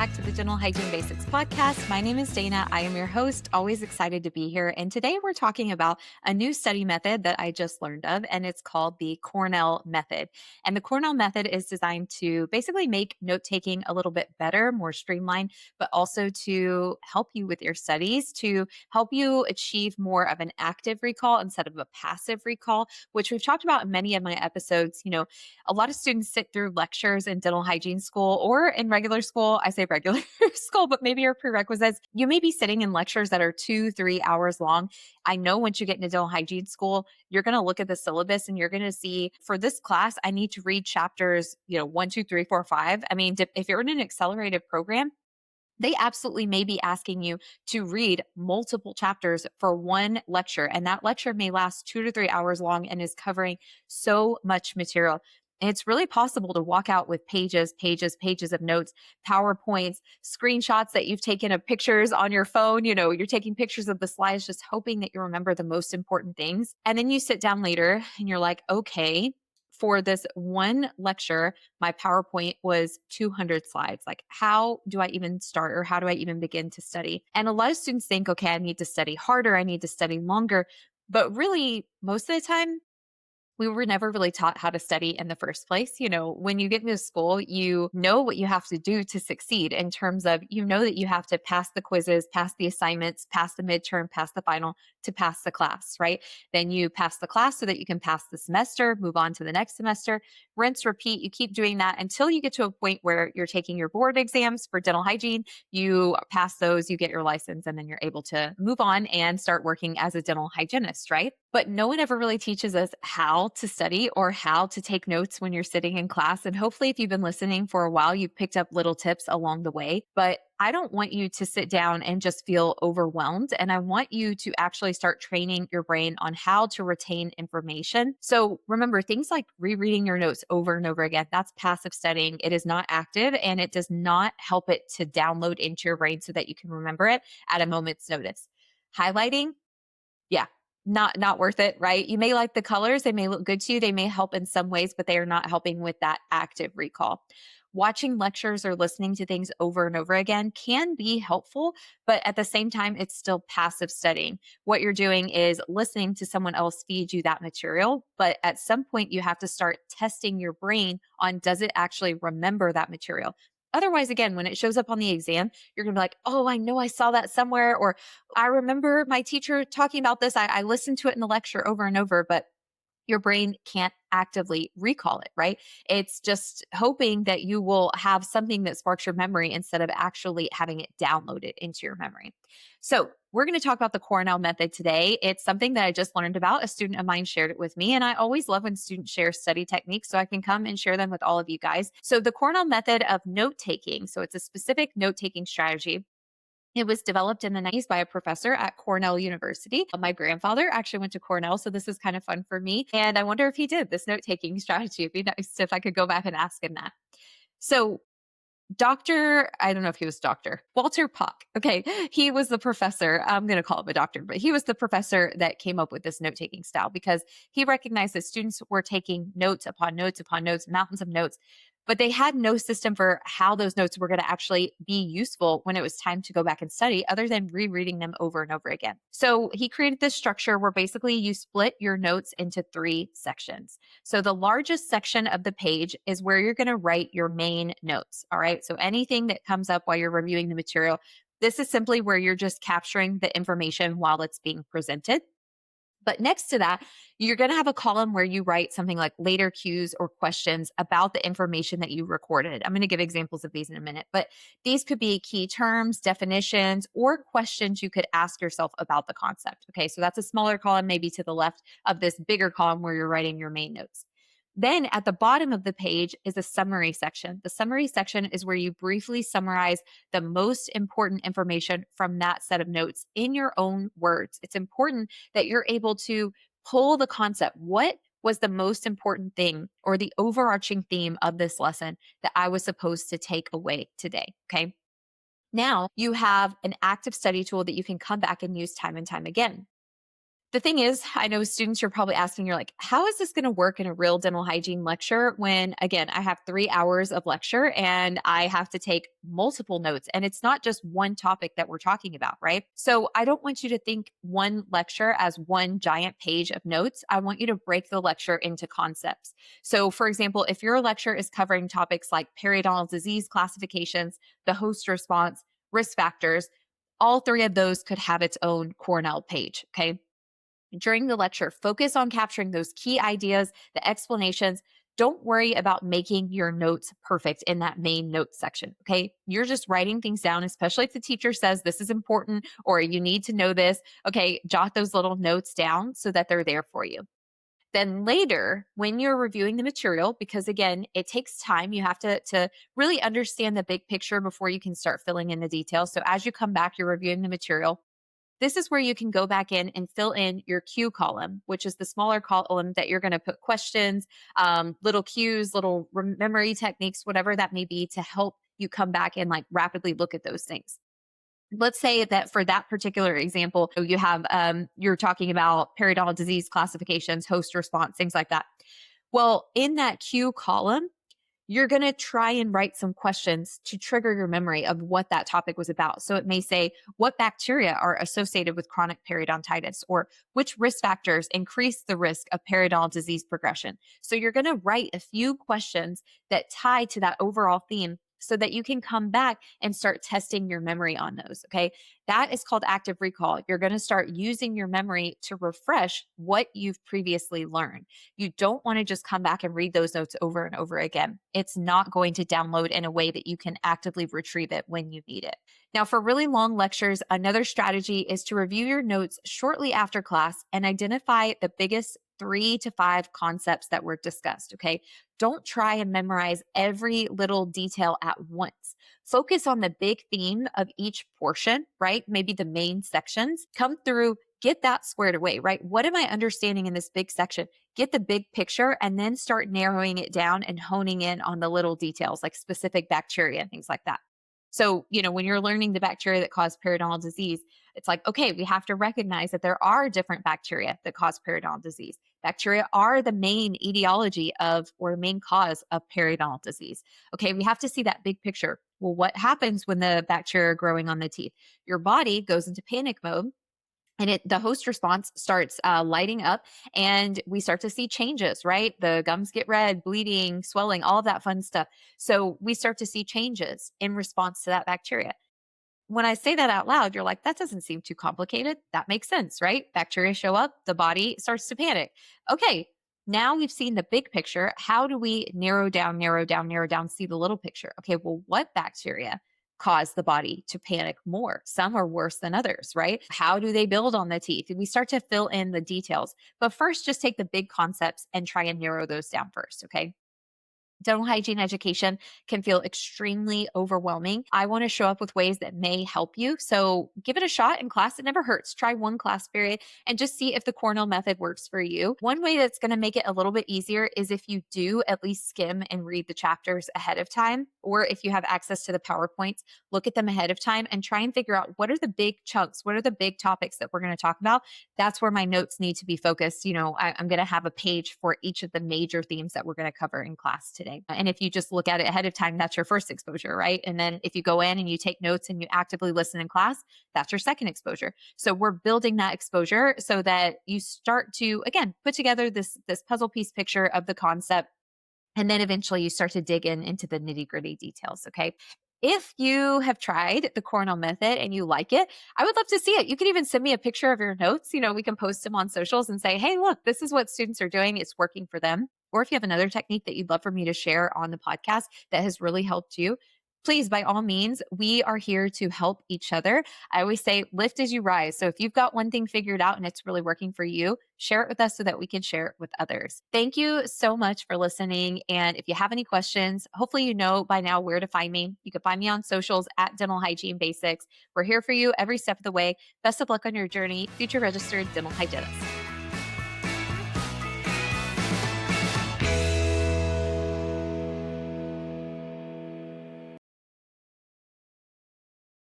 back to the Dental Hygiene Basics podcast. My name is Dana. I am your host, always excited to be here. And today we're talking about a new study method that I just learned of, and it's called the Cornell method. And the Cornell method is designed to basically make note-taking a little bit better, more streamlined, but also to help you with your studies, to help you achieve more of an active recall instead of a passive recall, which we've talked about in many of my episodes. A lot of students sit through lectures in dental hygiene school or in regular school. I say regular school, but maybe your prerequisites. You may be sitting in lectures that are 2-3 hours long. I know once you get into dental hygiene school, you're going to look at the syllabus and you're going to see for this class, I need to read chapters, 1, 2, 3, 4, 5. I mean, if you're in an accelerated program, they absolutely may be asking you to read multiple chapters for one lecture. And that lecture may last 2 to 3 hours long and is covering so much material. And it's really possible to walk out with pages of notes, PowerPoints, screenshots that you've taken of pictures on your phone. You're taking pictures of the slides, just hoping that you remember the most important things. And then you sit down later and you're like, okay, for this one lecture, my PowerPoint was 200 slides. Like, how do I even start, or how do I even begin to study? And a lot of students think, okay, I need to study harder, I need to study longer. But really, most of the time, we were never really taught how to study in the first place. When you get into school, you know what you have to do to succeed in terms of, that you have to pass the quizzes, pass the assignments, pass the midterm, pass the final to pass the class, right? Then you pass the class so that you can pass the semester, move on to the next semester, rinse, repeat. You keep doing that until you get to a point where you're taking your board exams for dental hygiene. You pass those, you get your license, and then you're able to move on and start working as a dental hygienist, right? But no one ever really teaches us how to study or how to take notes when you're sitting in class. And hopefully, if you've been listening for a while, you've picked up little tips along the way. But I don't want you to sit down and just feel overwhelmed. And I want you to actually start training your brain on how to retain information. So remember, things like rereading your notes over and over again, that's passive studying. It is not active, and it does not help it to download into your brain so that you can remember it at a moment's notice. Highlighting, yeah, not worth it, right? You may like the colors, they may look good to you, they may help in some ways, but they are not helping with that active recall. Watching lectures or listening to things over and over again can be helpful, but at the same time, it's still passive studying. What you're doing is listening to someone else feed you that material, but at some point you have to start testing your brain on, does it actually remember that material? Otherwise, again, when it shows up on the exam, you're going to be like, oh, I know I saw that somewhere, or I remember my teacher talking about this. I listened to it in the lecture over and over, but your brain can't actively recall it, right? It's just hoping that you will have something that sparks your memory instead of actually having it downloaded into your memory. So we're going to talk about the Cornell method today. It's something that I just learned about. A student of mine shared it with me, and I always love when students share study techniques so I can come and share them with all of you guys. So the Cornell method of note-taking, so it's a specific note-taking strategy. It was developed in the 90s by a professor at Cornell University. My grandfather actually went to Cornell, so this is kind of fun for me. And I wonder if he did this note-taking strategy. It'd be nice if I could go back and ask him that. So I don't know if he was Dr. Walter Pock. Okay. He was the professor. I'm going to call him a doctor, but he was the professor that came up with this note-taking style because he recognized that students were taking notes upon notes upon notes, mountains of notes, but they had no system for how those notes were going to actually be useful when it was time to go back and study, other than rereading them over and over again. So he created this structure where basically you split your notes into 3 sections. So the largest section of the page is where you're going to write your main notes. All right. So anything that comes up while you're reviewing the material, this is simply where you're just capturing the information while it's being presented. But next to that, you're going to have a column where you write something like later cues or questions about the information that you recorded. I'm going to give examples of these in a minute, but these could be key terms, definitions, or questions you could ask yourself about the concept. Okay, so that's a smaller column, maybe to the left of this bigger column where you're writing your main notes. Then at the bottom of the page is a summary section. The summary section is where you briefly summarize the most important information from that set of notes in your own words. It's important that you're able to pull the concept. What was the most important thing or the overarching theme of this lesson that I was supposed to take away today? Okay. Now you have an active study tool that you can come back and use time and time again. The thing is, I know students, you're probably asking, you're like, how is this going to work in a real dental hygiene lecture when, again, I have 3 hours of lecture and I have to take multiple notes, and it's not just one topic that we're talking about, right? So I don't want you to think one lecture as one giant page of notes. I want you to break the lecture into concepts. So, for example, if your lecture is covering topics like periodontal disease classifications, the host response, risk factors, all three of those could have its own Cornell page, okay? During the lecture, focus on capturing those key ideas, the explanations. Don't worry about making your notes perfect in that main notes section. Okay. You're just writing things down, especially if the teacher says this is important or you need to know this. Okay. Jot those little notes down so that they're there for you. Then later, when you're reviewing the material, because again, it takes time, you have to really understand the big picture before you can start filling in the details. So as you come back, you're reviewing the material. This is where you can go back in and fill in your cue column, which is the smaller column that you're going to put questions, little cues, little memory techniques, whatever that may be, to help you come back and like rapidly look at those things. Let's say that for that particular example, you have you're talking about periodontal disease classifications, host response, things like that. Well, in that cue column, you're going to try and write some questions to trigger your memory of what that topic was about. So it may say, what bacteria are associated with chronic periodontitis, or which risk factors increase the risk of periodontal disease progression. So you're going to write a few questions that tie to that overall theme so that you can come back and start testing your memory on those. Okay. That is called active recall. You're going to start using your memory to refresh what you've previously learned. You don't want to just come back and read those notes over and over again. It's not going to download in a way that you can actively retrieve it when you need it. Now, for really long lectures, another strategy is to review your notes shortly after class and identify the biggest 3 to 5 concepts that were discussed. Okay. Don't try and memorize every little detail at once. Focus on the big theme of each portion, right? Maybe the main sections. Come through, get that squared away, right? What am I understanding in this big section? Get the big picture and then start narrowing it down and honing in on the little details like specific bacteria and things like that. So, when you're learning the bacteria that cause periodontal disease, it's like, okay, we have to recognize that there are different bacteria that cause periodontal disease. Bacteria are the main etiology of, or the main cause of periodontal disease. Okay, we have to see that big picture. Well, what happens when the bacteria are growing on the teeth? Your body goes into panic mode, and the host response starts lighting up, and we start to see changes, right? The gums get red, bleeding, swelling, all of that fun stuff. So we start to see changes in response to that bacteria. When I say that out loud, you're like, that doesn't seem too complicated. That makes sense, right? Bacteria show up, the body starts to panic. Okay, now we've seen the big picture. How do we narrow down, see the little picture? Okay, well, what bacteria cause the body to panic more? Some are worse than others, right? How do they build on the teeth? We start to fill in the details. But first, just take the big concepts and try and narrow those down first, okay? Dental hygiene education can feel extremely overwhelming. I want to show up with ways that may help you. So give it a shot in class. It never hurts. Try one class period and just see if the Cornell method works for you. One way that's going to make it a little bit easier is if you do at least skim and read the chapters ahead of time, or if you have access to the PowerPoints, look at them ahead of time and try and figure out what are the big chunks, what are the big topics that we're going to talk about. That's where my notes need to be focused. I'm going to have a page for each of the major themes that we're going to cover in class today. And if you just look at it ahead of time, that's your first exposure, right? And then if you go in and you take notes and you actively listen in class, that's your second exposure. So we're building that exposure so that you start to, again, put together this puzzle piece picture of the concept. And then eventually you start to dig into the nitty gritty details. Okay. If you have tried the Cornell method and you like it, I would love to see it. You can even send me a picture of your notes. We can post them on socials and say, hey, look, this is what students are doing. It's working for them. Or if you have another technique that you'd love for me to share on the podcast that has really helped you, please, by all means, we are here to help each other. I always say lift as you rise. So if you've got one thing figured out and it's really working for you, share it with us so that we can share it with others. Thank you so much for listening. And if you have any questions, hopefully you know by now where to find me. You can find me on socials at Dental Hygiene Basics. We're here for you every step of the way. Best of luck on your journey, future registered dental hygienist.